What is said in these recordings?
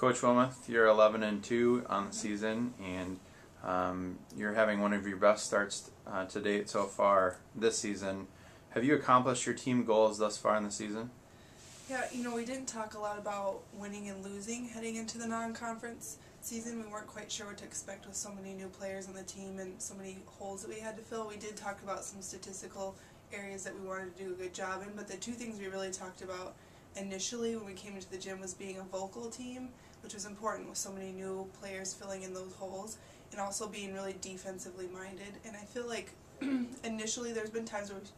Coach Wilmeth, you're 11-2 on the season, and you're having one of your best starts to date so far this season. Have you accomplished your team goals thus far in the season? Yeah, we didn't talk a lot about winning and losing heading into the non-conference season. We weren't quite sure what to expect with so many new players on the team and so many holes that we had to fill. We did talk about some statistical areas that we wanted to do a good job in, but the two things we really talked about initially when we came into the gym was being a vocal team, which was important with so many new players filling in those holes, and also being really defensively minded. And I feel like initially there's been times where we've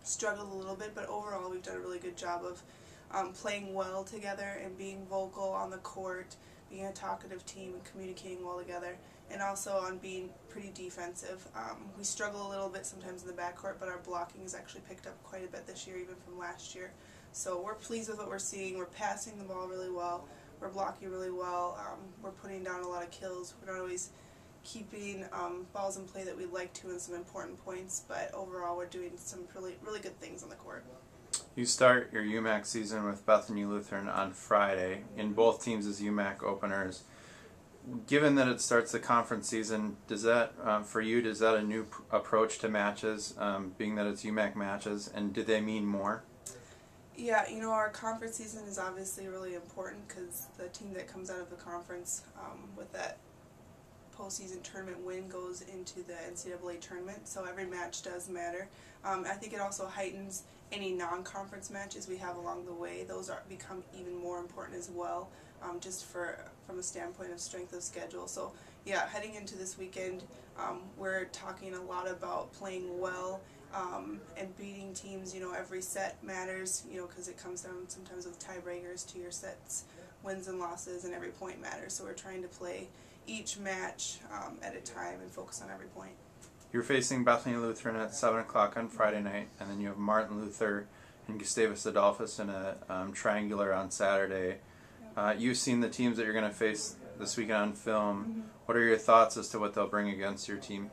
struggled a little bit, but overall we've done a really good job of playing well together and being vocal on the court, being a talkative team and communicating well together, and also on being pretty defensive. We struggle a little bit sometimes in the backcourt, but our blocking has actually picked up quite a bit this year, even from last year. So we're pleased with what we're seeing. We're passing the ball really well. We're blocking really well. We're putting down a lot of kills. We're not always keeping balls in play that we'd like to in some important points, but overall we're doing some really good things on the court. You start your UMAC season with Bethany Lutheran on Friday, in both teams as UMAC openers. Given that it starts the conference season, does that, for you, does that a new approach to matches, being that it's UMAC matches, and do they mean more? Yeah, our conference season is obviously really important because the team that comes out of the conference with that postseason tournament win goes into the NCAA tournament, so every match does matter. I think it also heightens any non-conference matches we have along the way. Those become even more important as well, just from a standpoint of strength of schedule. So yeah, heading into this weekend, we're talking a lot about playing well and beating teams. Every set matters, because it comes down sometimes with tiebreakers to your sets, wins and losses, and every point matters. So we're trying to play each match at a time and focus on every point. You're facing Bethany Lutheran at 7 o'clock on Friday night, and then you have Martin Luther and Gustavus Adolphus in a triangular on Saturday. You've seen the teams that you're going to face this weekend on film. Mm-hmm. What are your thoughts as to what they'll bring against your team?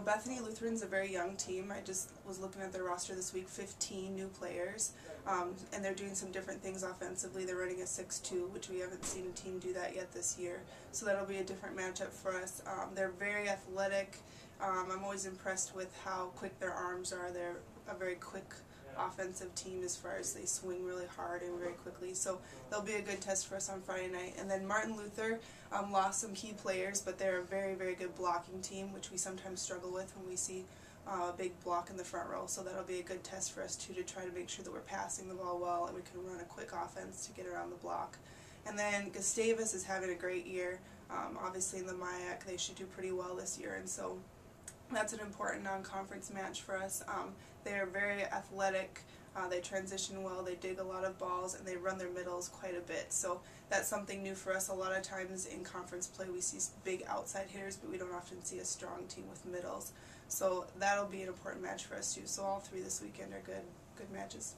Bethany Lutheran's a very young team. I just was looking at their roster this week, 15 new players, and they're doing some different things offensively. They're running a 6-2, which we haven't seen a team do that yet this year, so that'll be a different matchup for us. They're very athletic. I'm always impressed with how quick their arms are. They're a very quick offensive team as far as they swing really hard and very quickly, so they'll be a good test for us on Friday night. And then Martin Luther lost some key players, but they're a very good blocking team, which we sometimes struggle with when we see a big block in the front row, so that'll be a good test for us too, to try to make sure that we're passing the ball well and we can run a quick offense to get around the block. And then Gustavus is having a great year. Obviously in the MIAC they should do pretty well this year, and so that's an important non-conference match for us. They're very athletic, they transition well, they dig a lot of balls, and they run their middles quite a bit. So that's something new for us. A lot of times in conference play we see big outside hitters, but we don't often see a strong team with middles. So that'll be an important match for us too. So all three this weekend are good matches.